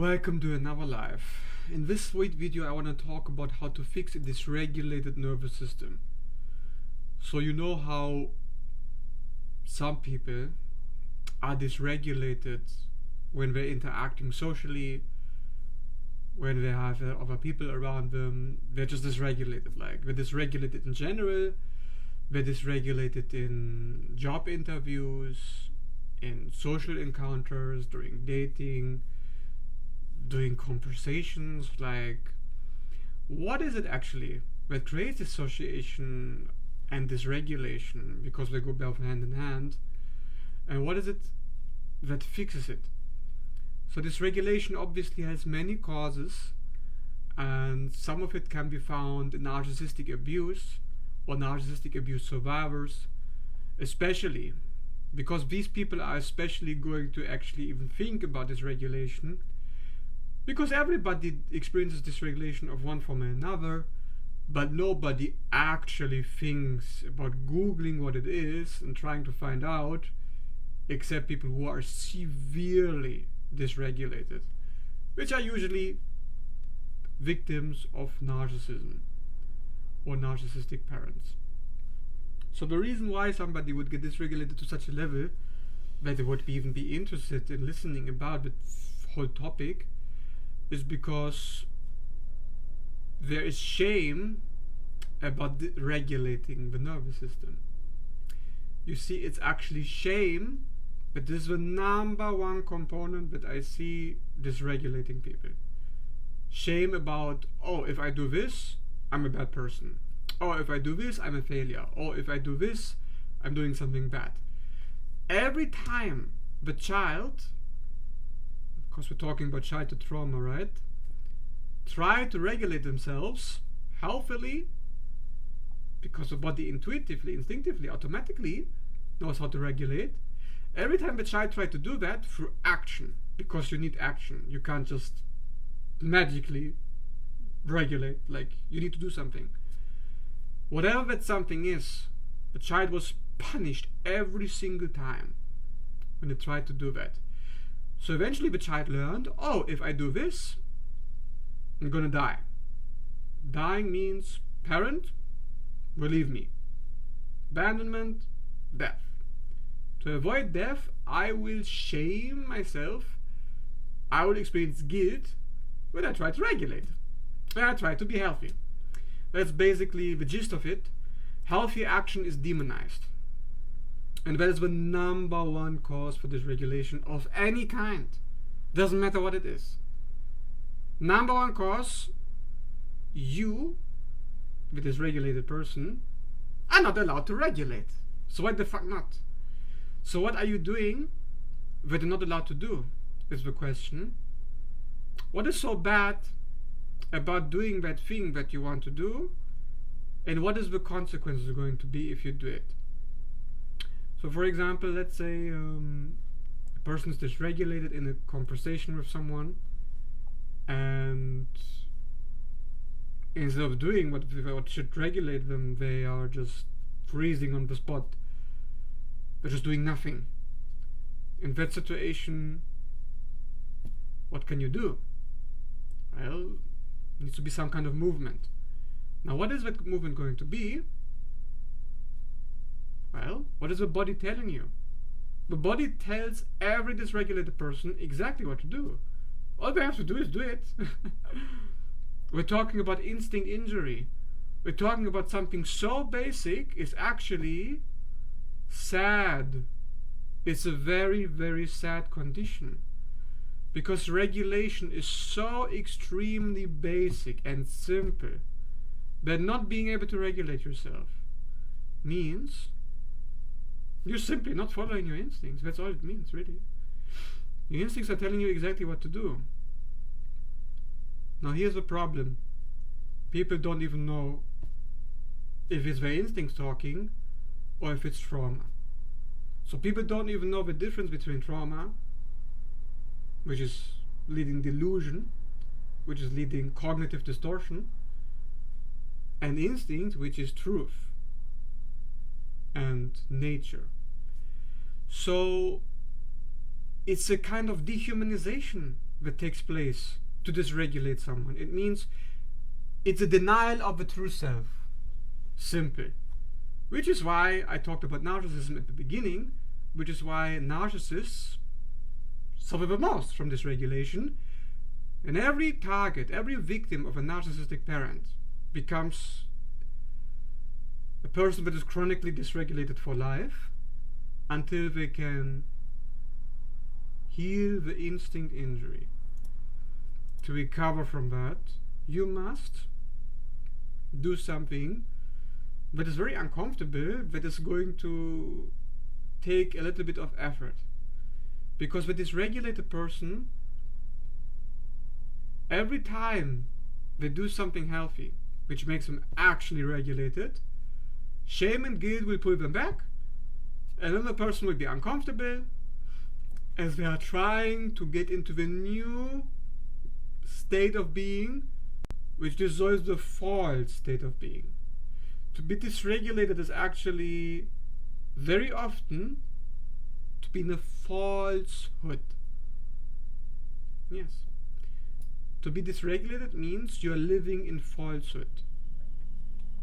Welcome to another life. In this sweet video I want to talk about how to fix a dysregulated nervous system. So you know how some people are dysregulated when they're interacting socially, when they have other people around them. They're just dysregulated. Like, they're dysregulated in general, they're dysregulated in job interviews, in social encounters, during dating, doing conversations. Like, what is it actually that creates dissociation and dysregulation, because they go both hand in hand, and what is it that fixes it? So dysregulation obviously has many causes, and some of it can be found in narcissistic abuse or narcissistic abuse survivors, especially because these people are especially going to actually even think about dysregulation, because everybody experiences dysregulation of one form or another, but nobody actually thinks about googling what it is and trying to find out, except people who are severely dysregulated, which are usually victims of narcissism or narcissistic parents. So the reason why somebody would get dysregulated to such a level that they would even be interested in listening about the whole topic is because there is shame about regulating the nervous system. You see, it's actually shame, but this is the number one component that I see dysregulating people. Shame about, oh, if I do this, I'm a bad person. Oh, if I do this, I'm a failure. Oh, if I do this, I'm doing something bad. Every time the child, because we're talking about childhood trauma, right, try to regulate themselves healthily, because the body intuitively, instinctively, automatically knows how to regulate. Every time the child tries to do that through action, because you need action. You can't just magically regulate, like, you need to do something. Whatever that something is, the child was punished every single time when they tried to do that. So eventually the child learned, oh, if I do this, I'm gonna die. Dying means parent will leave me. Abandonment, death. To avoid death, I will shame myself. I will experience guilt when I try to regulate, when I try to be healthy. That's basically the gist of it. Healthy action is demonized. And that is the number one cause for dysregulation of any kind. Doesn't matter what it is. Number one cause, you, the dysregulated person, are not allowed to regulate. So why the fuck not? So what are you doing that you're not allowed to do, is the question. What is so bad about doing that thing that you want to do? And what is the consequences going to be if you do it? So for example, let's say a person is dysregulated in a conversation with someone, and instead of doing what should regulate them, they are just freezing on the spot. They're just doing nothing. In that situation, what can you do? Well, there needs to be some kind of movement. Now, what is that movement going to be? Well, what is the body telling you? The body tells every dysregulated person exactly what to do. All they have to do is do it. We're talking about instinct injury. We're talking about something so basic, it's actually sad. It's a very, very sad condition. Because regulation is so extremely basic and simple that not being able to regulate yourself means you're simply not following your instincts. That's all it means, really. Your instincts are telling you exactly what to do. Now here's the problem. People don't even know if it's their instincts talking or if it's trauma. So people don't even know the difference between trauma, which is leading delusion, which is leading cognitive distortion, and instinct, which is truth and nature. So it's a kind of dehumanization that takes place to dysregulate someone. It means it's a denial of the true self. Simple. Which is why I talked about narcissism at the beginning, which is why narcissists suffer the most from dysregulation. And every target, every victim of a narcissistic parent becomes a person that is chronically dysregulated for life until they can heal the instinct injury. To recover from that, you must do something that is very uncomfortable, that is going to take a little bit of effort. Because the dysregulated person, every time they do something healthy, which makes them actually regulated, shame and guilt will pull them back, and then the person will be uncomfortable as they are trying to get into the new state of being, which dissolves the false state of being. To be dysregulated is actually very often to be in a falsehood. Yes. To be dysregulated means you are living in falsehood.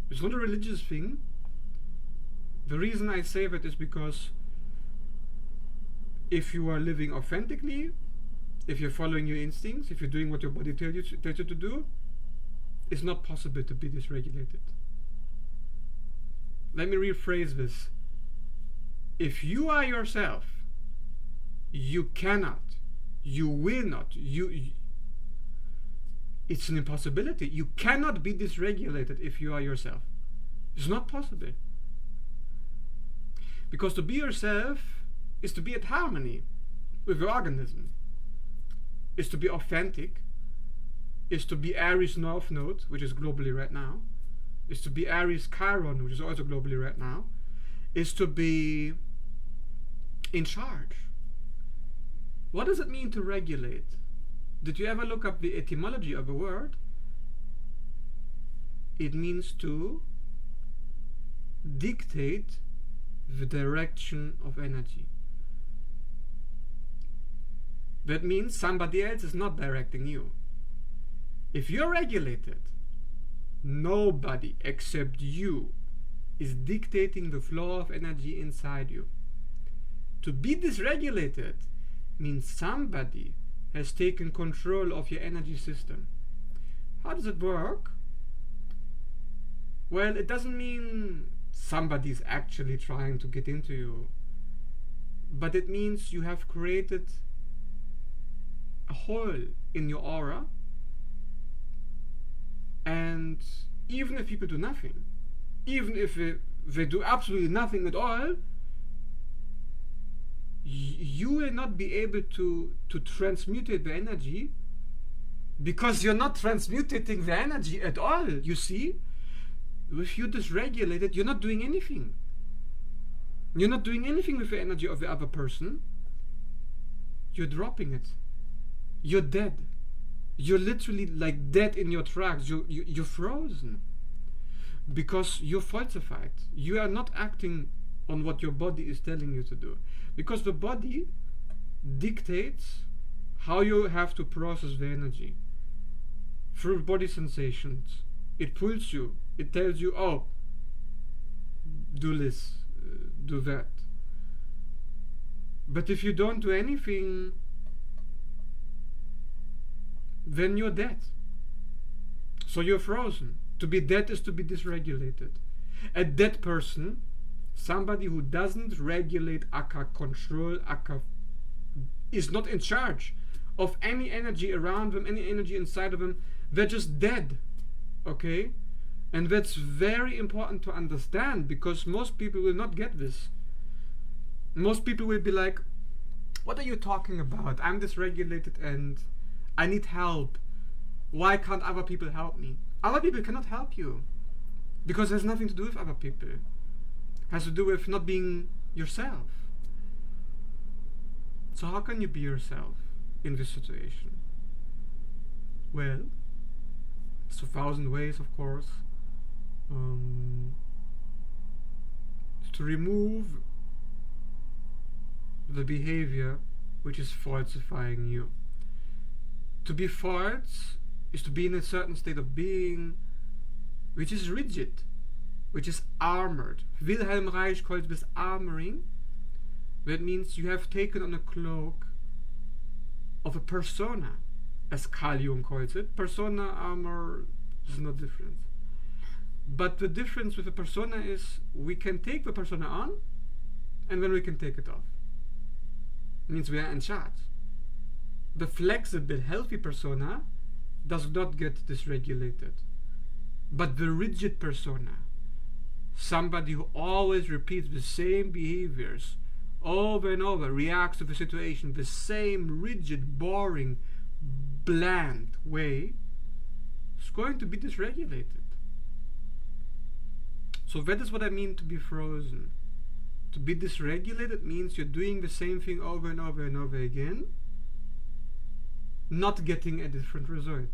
It's not a religious thing. The reason I say that is because if you are living authentically, if you're following your instincts, if you're doing what your body tells you to do, it's not possible to be dysregulated. Let me rephrase this. If you are yourself, you cannot, you will not, it's an impossibility. You cannot be dysregulated if you are yourself. It's not possible. Because to be yourself is to be at harmony with your organism, is to be authentic, is to be Aries North Node, which is globally right now, is to be Aries Chiron, which is also globally right now, is to be in charge. What does it mean to regulate? Did you ever look up the etymology of a word? It means to dictate the direction of energy. That means somebody else is not directing you. If you're regulated, nobody except you is dictating the flow of energy inside you. To be dysregulated means somebody has taken control of your energy system. How does it work? Well, it doesn't mean somebody's actually trying to get into you, but it means you have created a hole in your aura, and even if people do nothing, even if they do absolutely nothing at all, you will not be able to transmutate the energy, because you're not transmutating the energy at all. You see, if you're dysregulated, you're not doing anything. You're not doing anything with the energy of the other person. You're dropping it. You're dead. You're literally like dead in your tracks. You're frozen because you're falsified. You are not acting on what your body is telling you to do, because the body dictates how you have to process the energy through body sensations. It pulls you. It tells you, oh, do this, do that. But if you don't do anything, then you're dead. So you're frozen. To be dead is to be dysregulated. A dead person, somebody who doesn't regulate, aka control, aka is not in charge of any energy around them, any energy inside of them, they're just dead. Okay? And that's very important to understand, because most people will not get this. Most people will be like, what are you talking about? I'm dysregulated and I need help. Why can't other people help me? Other people cannot help you, because it has nothing to do with other people. It has to do with not being yourself. So how can you be yourself in this situation? Well, it's 1,000 ways, of course. To remove the behavior which is falsifying you. To be false is to be in a certain state of being which is rigid, which is armored. Wilhelm Reich calls this armoring. That means you have taken on a cloak of a persona, as Carl Jung calls it. Persona, armor, is no difference. But the difference with a persona is we can take the persona on, and then we can take it off. It means we are in charge. The flexible, healthy persona does not get dysregulated. But the rigid persona, somebody who always repeats the same behaviors over and over, reacts to the situation the same rigid, boring, bland way, is going to be dysregulated. So that is what I mean to be frozen. To be dysregulated means you're doing the same thing over and over and over again, not getting a different result.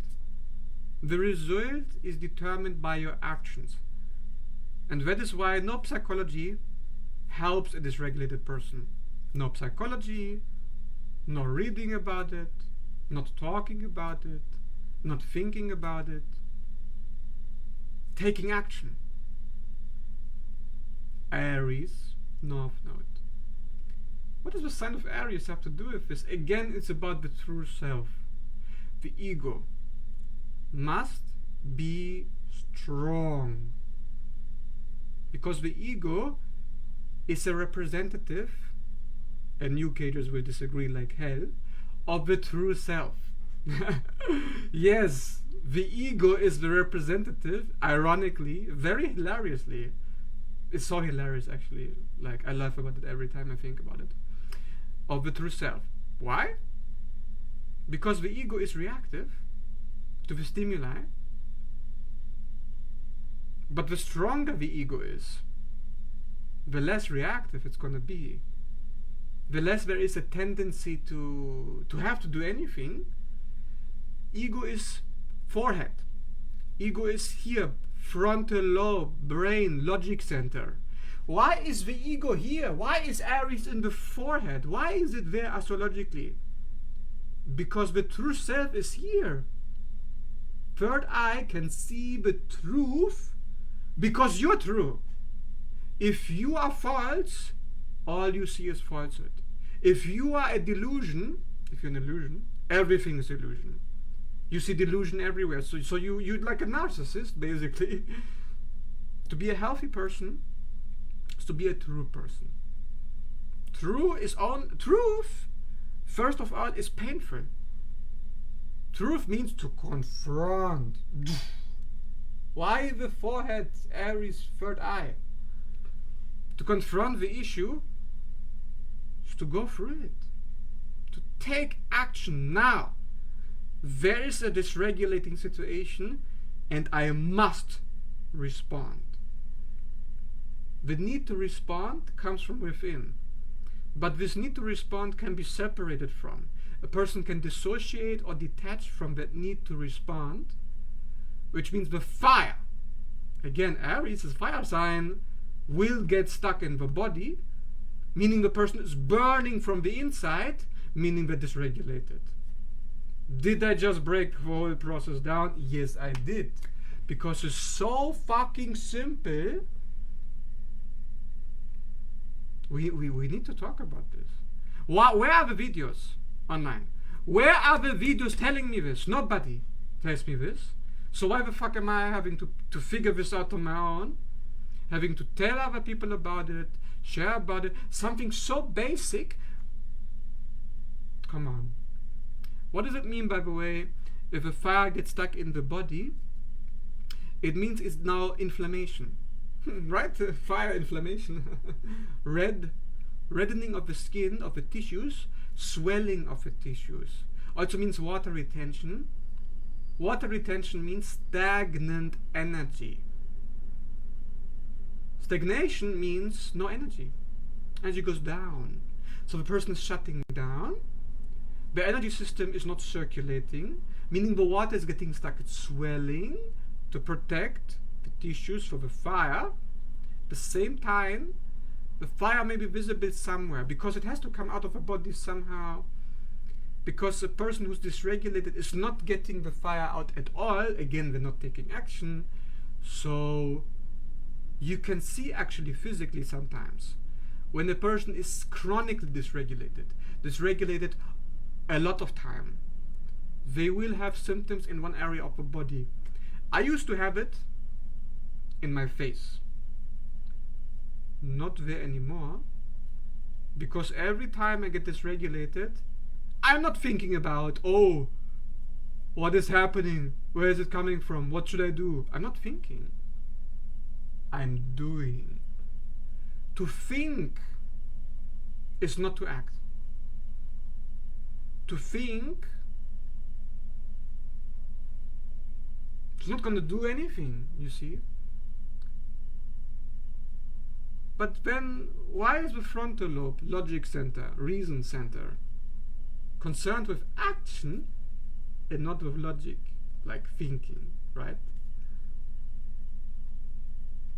The result is determined by your actions. And that is why no psychology helps a dysregulated person. No psychology, no reading about it, not talking about it, not thinking about it, taking action. Aries, North Node. What does the sign of Aries have to do with this? Again, it's about the true self. The ego must be strong, because the ego is a representative, and New Agers will disagree like hell, of the true self. Yes, the ego is the representative, ironically, very hilariously. It's so hilarious, actually. Like, I laugh about it every time I think about it. Of the true self. Why? Because the ego is reactive to the stimuli. But the stronger the ego is, the less reactive it's going to be. The less there is a tendency to have to do anything. Ego is forehead. Ego is here, frontal lobe, brain, logic center. Why is the ego here? Why is Aries in the forehead? Why is it there astrologically? Because the true self is here. Third eye can see the truth because you're true. If you are false, all you see is falsehood. If you are a delusion, if you're an illusion, everything is illusion. You see delusion everywhere. So you're like a narcissist, basically. To be a healthy person is to be a true person. Truth, first of all, is painful. Truth means to confront. Why the forehead, Aries, third eye? To confront the issue is to go through it. To take action now. There is a dysregulating situation and I must respond. The need to respond comes from within. But this need to respond can be separated from. A person can dissociate or detach from that need to respond, which means the fire. Again, Aries is fire sign, will get stuck in the body, meaning the person is burning from the inside, meaning they're dysregulated. Did I just break the whole process down? Yes, I did. Because it's so fucking simple. We need to talk about this. Where are the videos online? Where are the videos telling me this? Nobody tells me this. So why the fuck am I having to figure this out on my own? Having to tell other people about it, share about it, something so basic. Come on. What does it mean, by the way, if a fire gets stuck in the body? It means it's now inflammation. Right? Fire, inflammation. Reddening of the skin, of the tissues, swelling of the tissues. Also means water retention. Water retention means stagnant energy. Stagnation means no energy. Energy goes down. So the person is shutting down. The energy system is not circulating, meaning the water is getting stuck. It's swelling to protect the tissues for the fire. At the same time, the fire may be visible somewhere because it has to come out of the body somehow. Because a person who's dysregulated is not getting the fire out at all. Again, they're not taking action. So you can see actually physically sometimes when a person is chronically dysregulated a lot of time, they will have symptoms in one area of the body. I used to have it in my face. Not there anymore, because every time I get dysregulated, I'm not thinking about, oh, what is happening? Where is it coming from? What should I do? I'm not thinking. I'm doing. To think is not to act. To think is not going to do anything, you see. But then, why is the frontal lobe, logic center, reason center, concerned with action and not with logic, like thinking, right?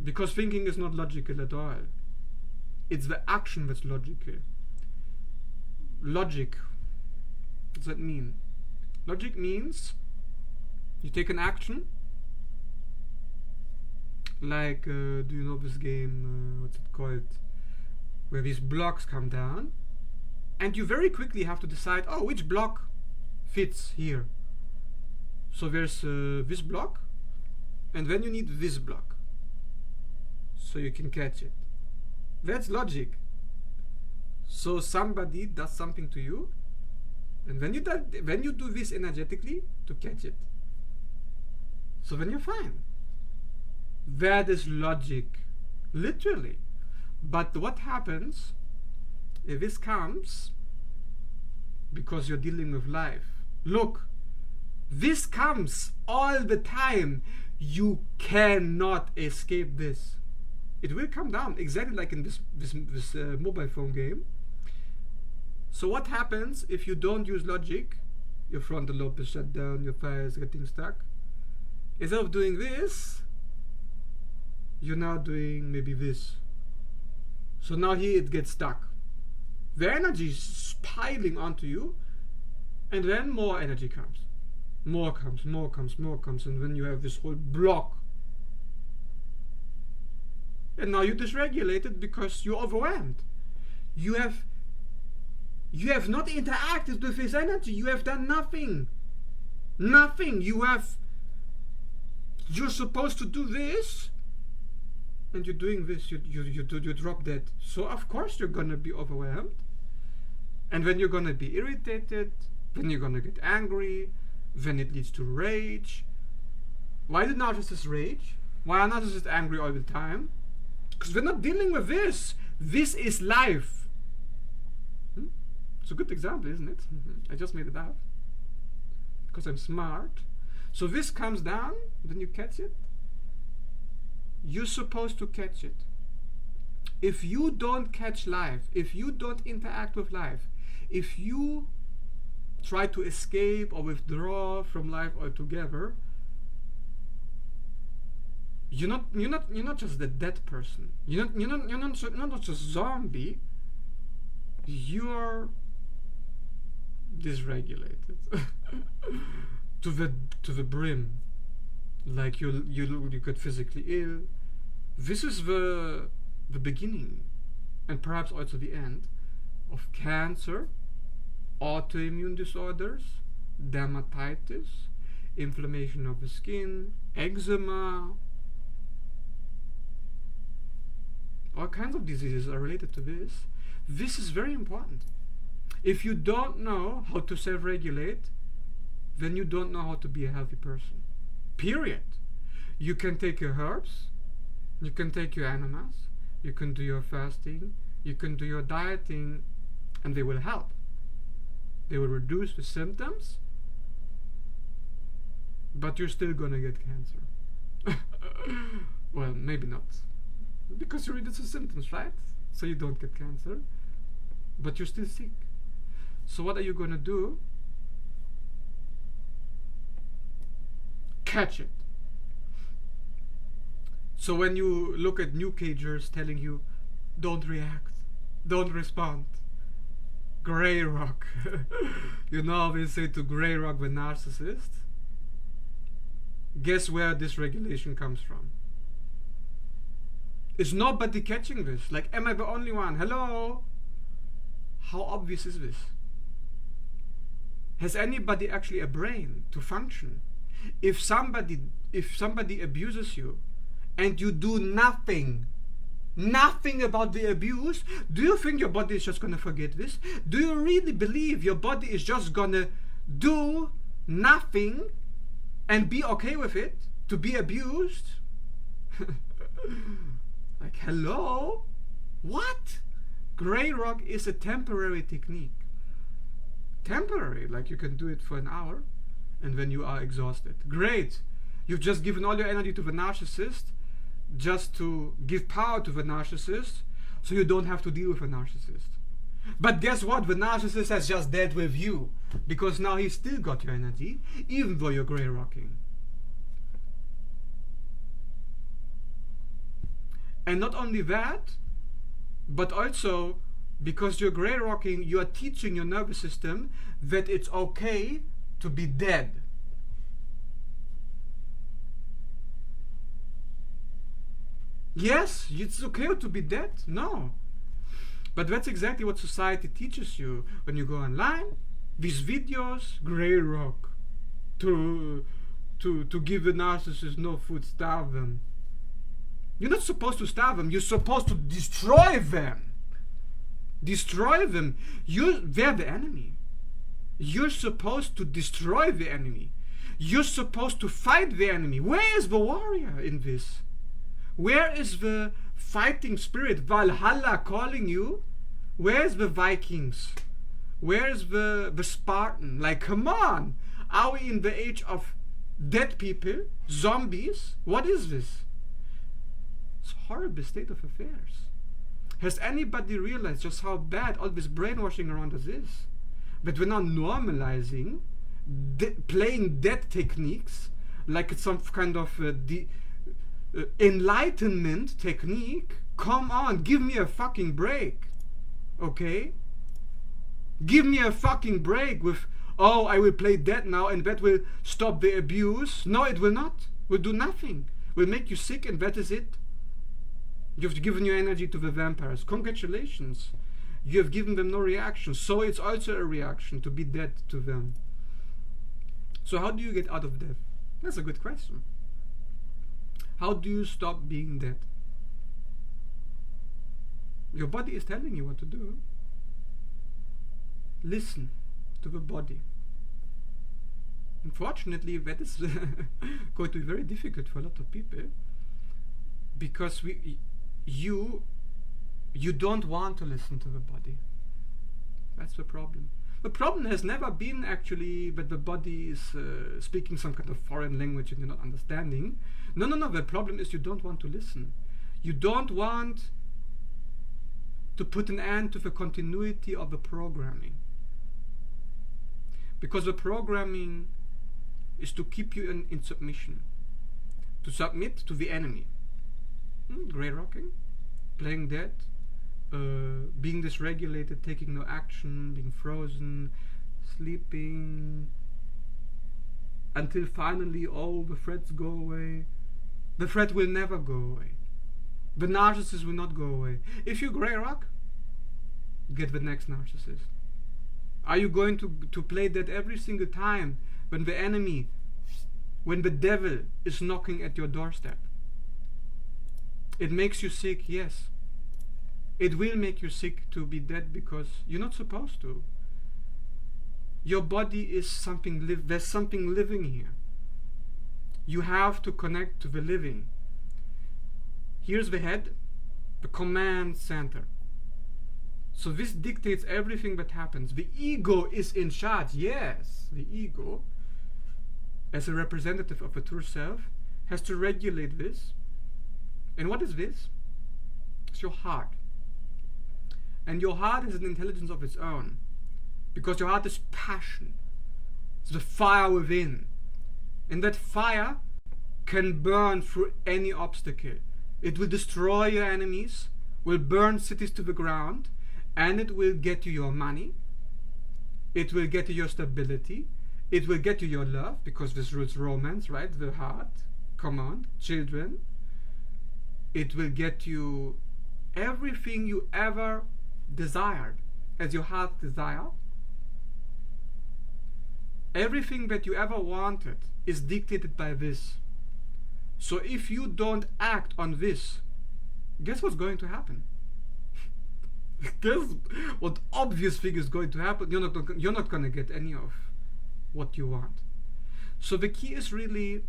Because thinking is not logical at all. It's the action that's logical. Logic, what does that mean? Logic means you take an action, like, do you know this game, what's it called, where these blocks come down, and you very quickly have to decide, oh, which block fits here. So there's this block, and then you need this block, so you can catch it. That's logic. So somebody does something to you, and then you do this energetically to catch it. So then you're fine. That is logic, literally. But what happens if this comes because you're dealing with life? Look, this comes all the time. You cannot escape this. It will come down, exactly like in this mobile phone game. So what happens if you don't use logic? Your frontal lobe is shut down, your fire is getting stuck. Instead of doing this, you're now doing maybe this. So now here it gets stuck. The energy is piling onto you, and then more energy comes. More comes, and then you have this whole block. And now you're dysregulated because you're overwhelmed. You have not interacted with this energy. You have done nothing. Nothing. You're supposed to do this, and you're doing this. You drop that. So of course you're gonna be overwhelmed, and then you're gonna be irritated. Then you're gonna get angry. Then it leads to rage. Why do narcissists rage? Why are narcissists angry all the time? Because we're not dealing with this. This is life. It's a good example, isn't it? I just made it up because I'm smart. So this comes down, then you catch it. You're supposed to catch it. If you don't catch life, if you don't interact with life, if you try to escape or withdraw from life altogether, you're not just the dead person. You're not just zombie. You're dysregulated to the brim. Like you get physically ill. This is the beginning, and perhaps also the end, of cancer, autoimmune disorders, dermatitis, inflammation of the skin, eczema. All kinds of diseases are related to this. This is very important. If you don't know how to self-regulate, then you don't know how to be a healthy person. Period. You can take your herbs, you can take your enemas, you can do your fasting, you can do your dieting, and they will help. They will reduce the symptoms, but you're still gonna get cancer. Well, maybe not. Because you reduce the symptoms, right? So you don't get cancer, but you're still sick. So what are you gonna do? Catch it. So when you look at new cagers telling you, don't react, don't respond, Grey rock. You know, we say to grey rock the narcissist. Guess where this regulation comes from? Is nobody catching this? Like, am I the only one? Hello? How obvious is this? Has anybody actually a brain to function? If somebody abuses you and you do nothing about the abuse, do you think your body is just gonna forget this? Do you really believe your body is just gonna do nothing and be okay with it, to be abused? Like, hello? What? Grey rock is a temporary technique. Temporary, like you can do it for an hour and then you are exhausted. Great. You've just given all your energy to the narcissist just to give power to the narcissist so you don't have to deal with a narcissist. But guess what? The narcissist has just dealt with you because now he's still got your energy even though you're grey rocking. And not only that, but also because you're grey rocking, you are teaching your nervous system that it's okay to be dead. Yes, it's okay to be dead. No. But that's exactly what society teaches you when you go online. These videos, grey rock, to give the narcissist no food, starve them. You're not supposed to starve them. You're supposed to destroy them. Destroy them. They're the enemy. You're supposed to destroy the enemy. You're supposed to fight the enemy. Where is the warrior in this? Where is the fighting spirit? Valhalla calling you? Where's the Vikings? Where's the Spartan? Like, come on. Are we in the age of dead people? Zombies? What is this? It's a horrible state of affairs. Has anybody realized just how bad all this brainwashing around us is? That we're now normalizing playing dead techniques like it's some kind of enlightenment technique. Come on, give me a fucking break. Okay? Give me a fucking break with, oh, I will play dead now and that will stop the abuse. No, it will not. Will do nothing. Will make you sick and that is it. You've given your energy to the vampires. Congratulations. You have given them no reaction. So it's also a reaction to be dead to them. So how do you get out of death? That's a good question. How do you stop being dead? Your body is telling you what to do. Listen to the body. Unfortunately, that is going to be very difficult for a lot of people because you don't want to listen to the body. That's the problem. The problem has never been actually that the body is speaking some kind of foreign language and you're not understanding. No. The problem is you don't want to listen. You don't want to put an end to the continuity of the programming. Because the programming is to keep you in submission. To submit to the enemy. Grey rocking, playing dead, being dysregulated, taking no action, being frozen, sleeping, until finally all the threats go away. The threat will never go away. The narcissist will not go away. If you grey rock, get the next narcissist. Are you going to play that every single time when the enemy, when the devil is knocking at your doorstep? It makes you sick, yes. It will make you sick to be dead because you're not supposed to. Your body is something there's something living here. You have to connect to the living. Here's the head, the command center. So this dictates everything that happens. The ego is in charge, yes. The ego, as a representative of the true self, has to regulate this. And what is this? It's your heart. And your heart has an intelligence of its own. Because your heart is passion. It's the fire within. And that fire can burn through any obstacle. It will destroy your enemies, will burn cities to the ground, and it will get you your money, It will get you your stability. It will get you your love, because this rules romance, right? The heart. Come on, children. It will get you everything you ever desired, as your heart desire. Everything that you ever wanted is dictated by this. So if you don't act on this, guess what's going to happen? Guess what obvious thing is going to happen? You're not going to get any of what you want. So the key is really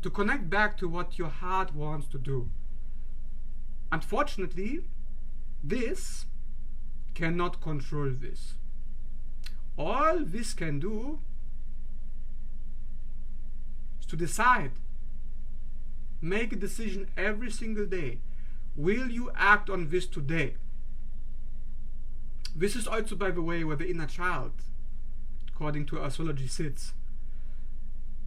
to connect back to what your heart wants to do. Unfortunately, this cannot control this. All this can do is to decide. Make a decision every single day. Will you act on this today? This is also, by the way, where the inner child, according to Astrology, sits.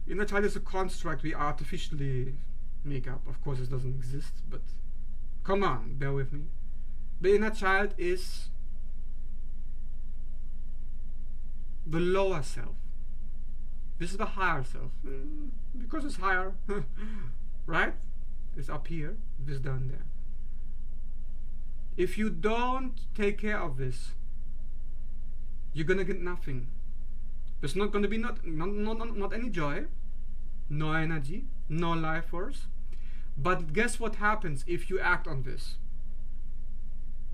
Inner child is a construct we artificially make up. Of course, it doesn't exist, but come on, bear with me. The inner child is the lower self. This is the higher self. Because it's higher, right? It's up here, this down there. If you don't take care of this, you're gonna get nothing. There's not gonna be not any joy, no energy, no life force. But guess what happens if you act on this?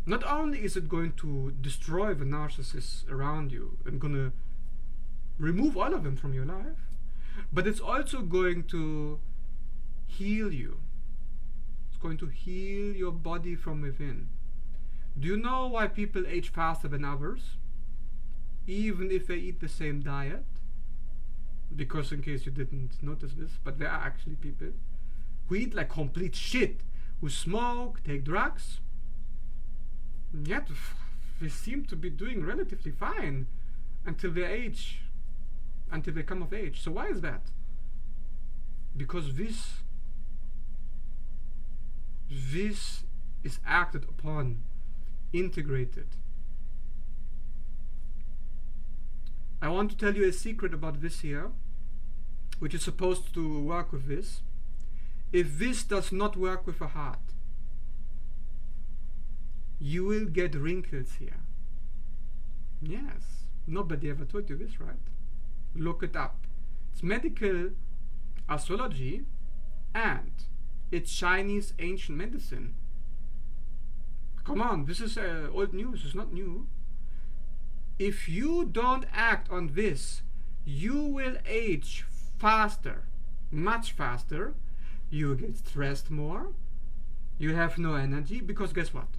Not only is it going to destroy the narcissists around you and gonna remove all of them from your life, but it's also going to heal you. It's going to heal your body from within. Do you know why people age faster than others, even if they eat the same diet? Because, in case you didn't notice this, but there are actually people who eat like complete shit, who smoke, take drugs, and yet they seem to be doing relatively fine until they come of age. So why is that? Because this is acted upon, integrated. I want to tell you a secret about this here, which is supposed to work with this. If this does not work with a heart, you will get wrinkles here. Yes, nobody ever told you this, right? Look it up. It's medical astrology and it's Chinese ancient medicine. Come on, this is old news, it's not new. If you don't act on this, you will age faster, much faster. You get stressed more. You have no energy, because guess what?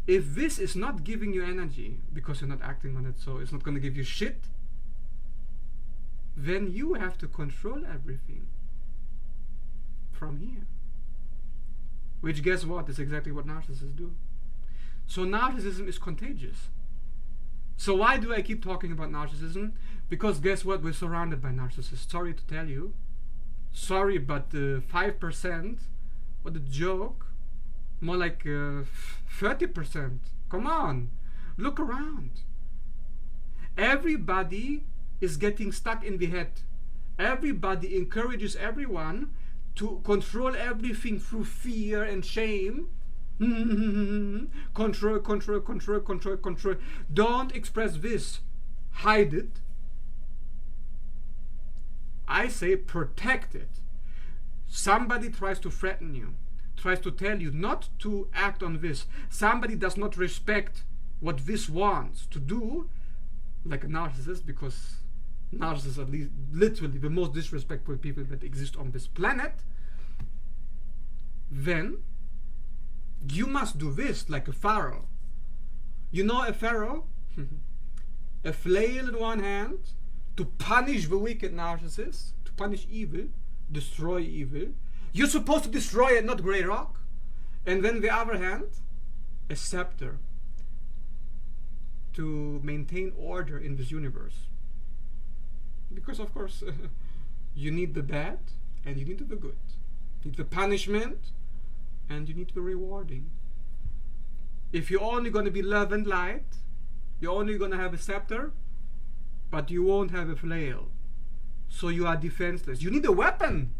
If this is not giving you energy because you're not acting on it, so it's not going to give you shit, then you have to control everything from here. Which, guess what, is exactly what narcissists do. So narcissism is contagious. So why do I keep talking about narcissism? Because guess what, we're surrounded by narcissists. Sorry to tell you. Sorry, but 5%, what a joke. More like 30%. Come on, look around. Everybody is getting stuck in the head. Everybody encourages everyone to control everything through fear and shame. Control, control, control, control, control. Don't express this. Hide it. I say protect it. Somebody tries to threaten you, tries to tell you not to act on this. Somebody does not respect what this wants to do, like a narcissist, because narcissists are literally the most disrespectful people that exist on this planet. Then you must do this like a pharaoh. You know a pharaoh? A flail in one hand to punish the wicked narcissist, to punish evil, destroy evil. You're supposed to destroy it, not grey rock. And then the other hand, a scepter to maintain order in this universe. Because of course you need the bad and you need the good. You need the punishment and you need the rewarding. If you're only going to be love and light, You're only gonna have a scepter, but you won't have a flail. So you are defenseless. You need a weapon.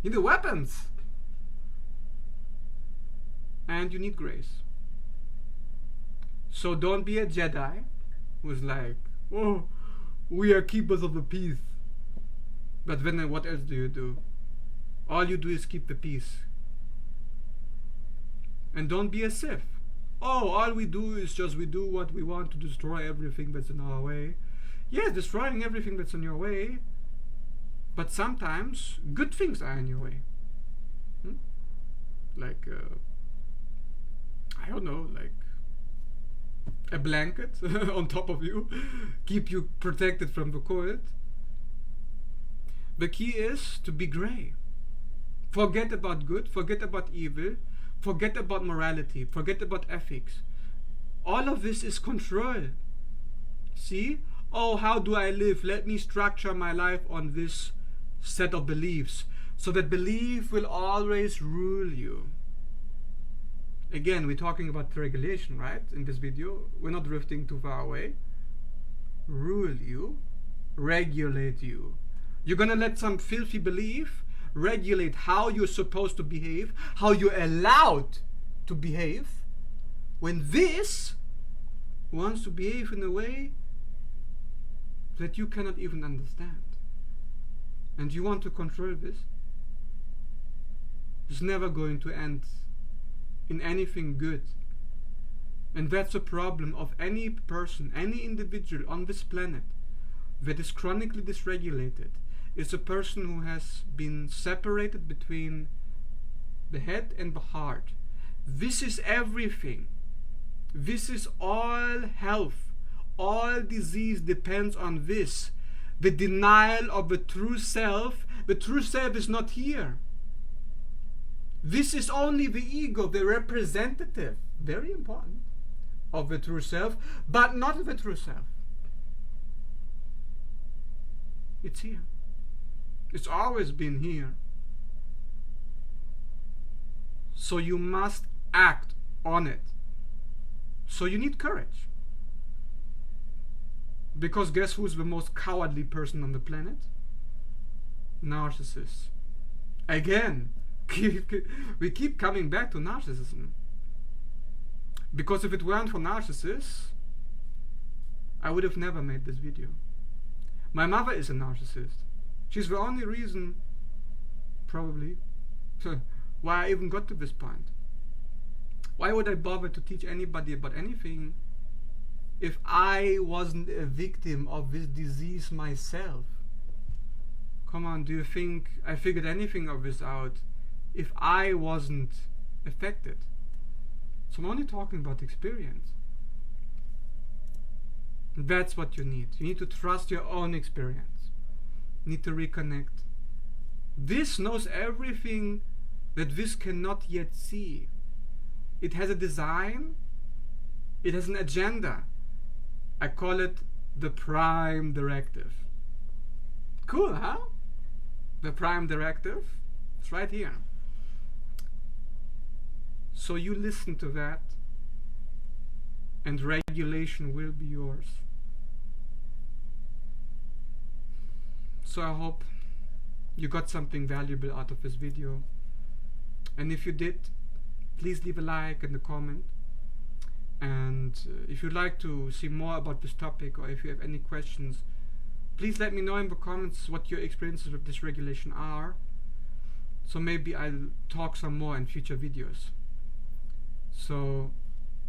You need weapons. And you need grace. So don't be a Jedi who's like, oh, we are keepers of the peace. But then what else do you do? All you do is keep the peace. And don't be a Sith. Oh, all we do is just we do what we want to destroy everything that's in our way. Yes, destroying everything that's in your way. But sometimes good things are in your way. Like, I don't know, like a blanket on top of you. Keep you protected from the cold. The key is to be gray. Forget about good, forget about evil, forget about morality, forget about ethics. All of this is control. See? Oh, how do I live? Let me structure my life on this set of beliefs, so that belief will always rule you. Again, we're talking about regulation, right? In this video, we're not drifting too far away. Rule you, regulate you. You're gonna let some filthy belief regulate how you're supposed to behave, how you're allowed to behave, when this wants to behave in a way that you cannot even understand. And you want to control this. It's never going to end in anything good. And that's a problem of any person, any individual on this planet that is chronically dysregulated. Is a person who has been separated between the head and the heart. This is everything. This is all health. All disease depends on this. The denial of the true self. The true self is not here. This is only the ego, the representative, very important, of the true self, but not the true self. It's here. It's always been here. So you must act on it. So you need courage. Because guess who's the most cowardly person on the planet? Narcissists. Again, we keep coming back to narcissism. Because if it weren't for narcissists, I would have never made this video. My mother is a narcissist. She's the only reason, probably, why I even got to this point. Why would I bother to teach anybody about anything if I wasn't a victim of this disease myself? Come on, do you think I figured anything of this out if I wasn't affected? So I'm only talking about experience. That's what you need. You need to trust your own experience. Need to reconnect. This knows everything that this cannot yet see. It has a design. It has an agenda. I call it the prime directive. Cool, huh? The prime directive. It's right here. So you listen to that, and regulation will be yours. So I hope you got something valuable out of this video. And if you did, please leave a like and a comment. And if you'd like to see more about this topic, or if you have any questions, please let me know in the comments what your experiences with dysregulation are. So maybe I'll talk some more in future videos. So,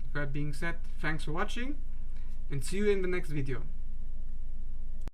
with that being said, thanks for watching, and see you in the next video.